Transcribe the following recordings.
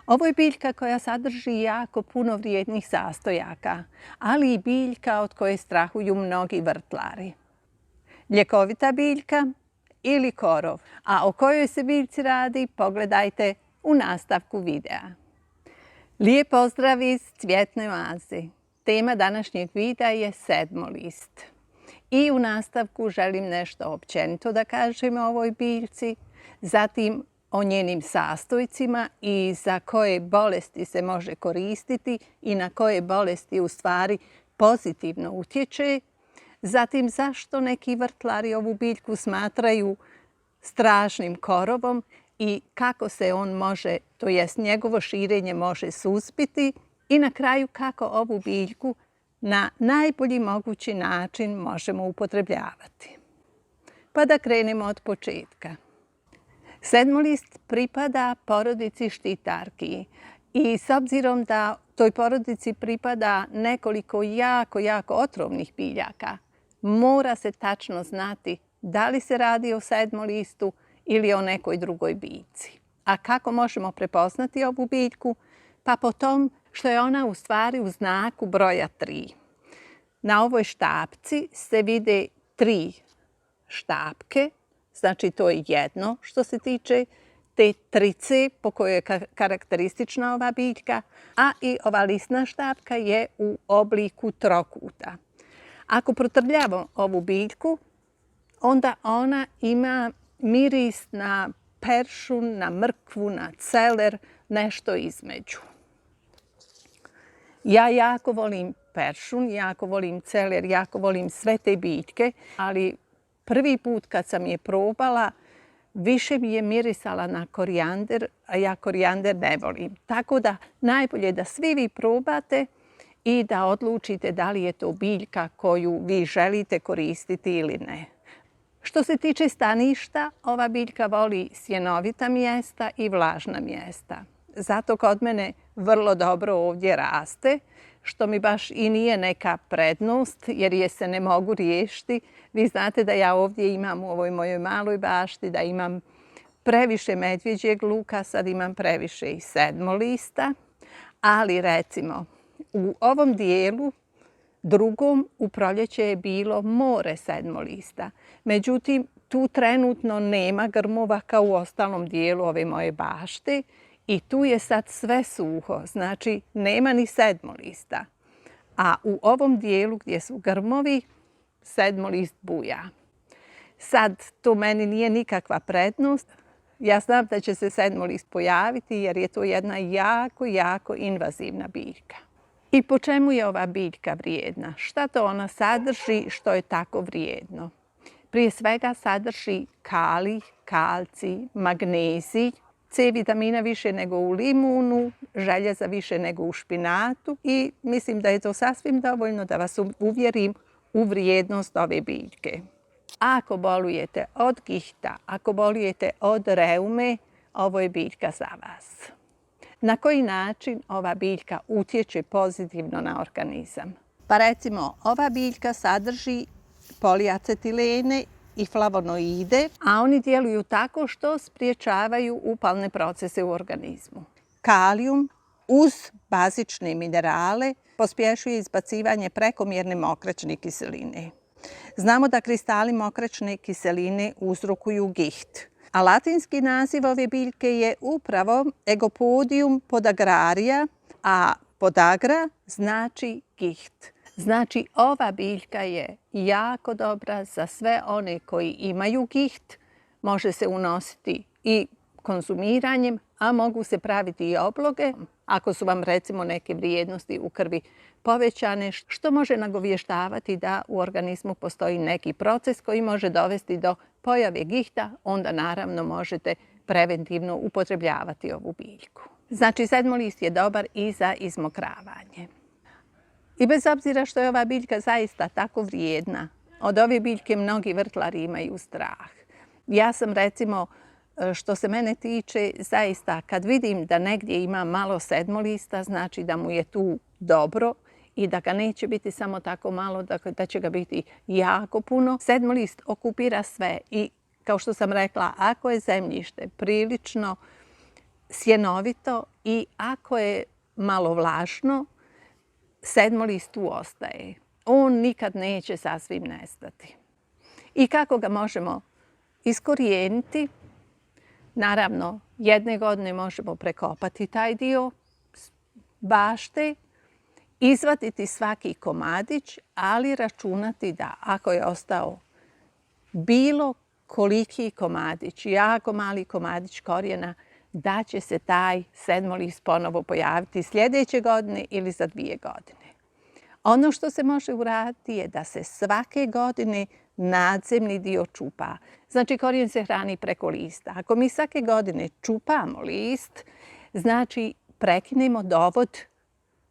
Ovo je biljka koja sadrži jako puno vrijednih sastojaka, ali i biljka od koje strahuju mnogi vrtlari. Ljekovita biljka ili korov, a o kojoj se biljci radi pogledajte u nastavku videa. Lijep pozdrav iz Cvjetne oaze. Tema današnjeg videa je sedmolist. I u nastavku želim nešto općenito da kažem o ovoj biljci, zatim o njenim sastojcima i za koje bolesti se može koristiti i na koje bolesti u stvari pozitivno utječe. Zatim zašto neki vrtlari ovu biljku smatraju strašnim korovom i kako se on može, to jest njegovo širenje može suzbiti. I na kraju kako ovu biljku na najbolji mogući način možemo upotrebljavati. Pa da krenemo od početka. Sedmolist pripada porodici štitarki i s obzirom da toj porodici pripada nekoliko jako otrovnih biljaka, mora se tačno znati da li se radi o sedmolistu ili o nekoj drugoj biljci. A kako možemo prepoznati ovu biljku? Pa po tom što je ona u stvari u znaku broja 3. Na ovoj štapci se vide 3 štapke, znači to je jedno što se tiče te trice po kojoj je karakteristična ova biljka, a i ova lisna štapka je u obliku trokuta. Ako protrljamo ovu biljku, onda ona ima miris na peršun, na mrkvu, na celer, nešto između. Ja jako volim peršun, jako volim celer, jako volim sve te biljke, ali prvi put kad sam je probala, više mi je mirisala na korijander, a ja korijander ne volim. Tako da najbolje da svi vi probate i da odlučite da li je to biljka koju vi želite koristiti ili ne. Što se tiče staništa, ova biljka voli sjenovita mjesta i vlažna mjesta. Zato kod mene vrlo dobro ovdje raste, što mi baš i nije neka prednost jer je se ne mogu riješiti. Vi znate da ja ovdje imam u ovoj mojoj maloj bašti, da imam previše medvjeđeg luka, sad imam previše i sedmolista, ali recimo u ovom dijelu drugom u proljeće je bilo more sedmolista. Međutim, tu trenutno nema grmova kao u ostalom dijelu ove moje bašte i tu je sad sve suho, znači nema ni sedmolista. A u ovom dijelu gdje su grmovi, sedmolist buja. Sad to meni nije nikakva prednost. Ja znam da će se sedmolist pojaviti jer je to jedna jako invazivna biljka. I po čemu je ova biljka vrijedna? Šta to ona sadrži što je tako vrijedno? Prije svega sadrži kalij, kalcij, magnezij, C vitamina više nego u limunu, željeza više nego u špinatu i mislim da je to sasvim dovoljno da vas uvjerim u vrijednost ove biljke. Ako bolujete od gihta, ako bolujete od reume, ovo je biljka za vas. Na koji način ova biljka utječe pozitivno na organizam? Pa recimo, ova biljka sadrži poliacetilene i flavonoide, a oni djeluju tako što spriječavaju upalne procese u organizmu. Kalijum uz bazične minerale pospješuje izbacivanje prekomjerne mokraćne kiseline. Znamo da kristali mokraćne kiseline uzrokuju giht, a latinski naziv ove biljke je upravo Egopodium podagraria, a podagra znači giht. Znači, ova biljka je jako dobra za sve one koji imaju giht. Može se unositi i konzumiranjem, a mogu se praviti i obloge. Ako su vam recimo neke vrijednosti u krvi povećane, što može nagovještavati da u organizmu postoji neki proces koji može dovesti do pojave gihta, onda naravno možete preventivno upotrebljavati ovu biljku. Znači, sedmolist je dobar i za izmokravanje. I bez obzira što je ova biljka zaista tako vrijedna, od ove biljke mnogi vrtlari imaju strah. Ja sam recimo, što se mene tiče, zaista kad vidim da negdje ima malo sedmolista, znači da mu je tu dobro i da ga neće biti samo tako malo, da će ga biti jako puno. Sedmolist okupira sve i kao što sam rekla, ako je zemljište prilično sjenovito i ako je malo vlažno, sedmolist tu ostaje. On nikad neće sasvim nestati. I kako ga možemo iskorijeniti? Naravno, jedne godine možemo prekopati taj dio bašte, izvaditi svaki komadić, ali računati da ako je ostao bilo koliki komadić, jako mali komadić korijena, da će se taj sedmolist ponovo pojaviti sljedeće godine ili za 2 godine. Ono što se može uraditi je da se svake godine nadzemni dio čupa. Znači, korijen se hrani preko lista. Ako mi svake godine čupamo list, znači prekinemo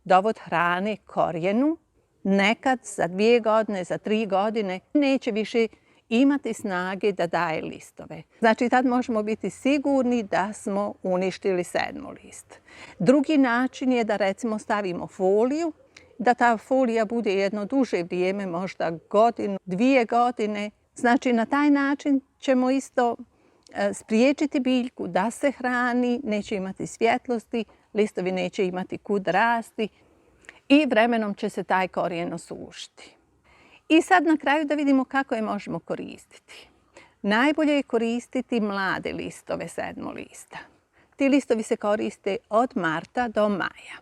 dovod hrane korijenu, nekad za 2 godine, za 3 godine neće više imati snage da daje listove. Znači, tad možemo biti sigurni da smo uništili sedmolist. Drugi način je da recimo stavimo foliju, da ta folija bude jedno duže vrijeme, možda godinu, 2 godine. Znači, na taj način ćemo isto spriječiti biljku da se hrani, neće imati svjetlosti, listovi neće imati kud rasti i vremenom će se taj korijen osušiti. I sad na kraju da vidimo kako je možemo koristiti. Najbolje je koristiti mlade listove sedmolista. Ti listovi se koriste od marta do maja.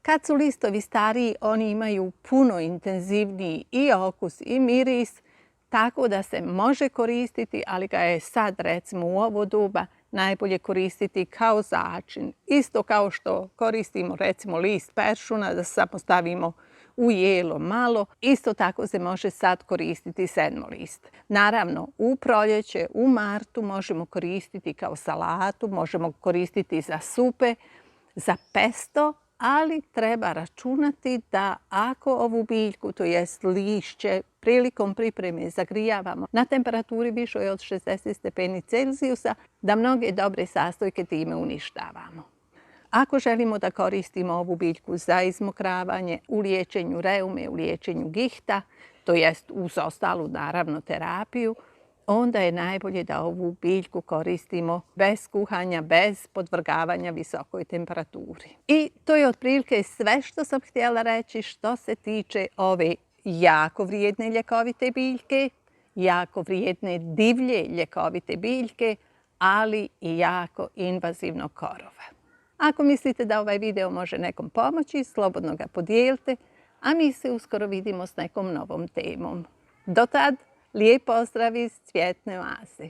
Kad su listovi stariji, oni imaju puno intenzivniji i okus i miris, tako da se može koristiti, ali ga je sad recimo u ovo doba najbolje koristiti kao začin. Isto kao što koristimo recimo list peršuna da samo stavimo u jelo malo, isto tako se može sad koristiti sedmolist. Naravno, u proljeće, u martu možemo koristiti kao salatu, možemo koristiti za supe, za pesto, ali treba računati da ako ovu biljku, to jest lišće, prilikom pripreme zagrijavamo na temperaturi višoj od 60 stepeni Celzijusa, da mnoge dobre sastojke time uništavamo. Ako želimo da koristimo ovu biljku za izmokravanje u liječenju reume, u liječenju gihta, to jest uz ostalu naravno terapiju, onda je najbolje da ovu biljku koristimo bez kuhanja, bez podvrgavanja visokoj temperaturi. I to je otprilike sve što sam htjela reći što se tiče ove jako vrijedne ljekovite biljke, jako vrijedne divlje ljekovite biljke, ali i jako invazivnog korova. Ako mislite da ovaj video može nekom pomoći, slobodno ga podijelite, a mi se uskoro vidimo s nekom novom temom. Do tad, lijep pozdrav iz Cvjetne oaze.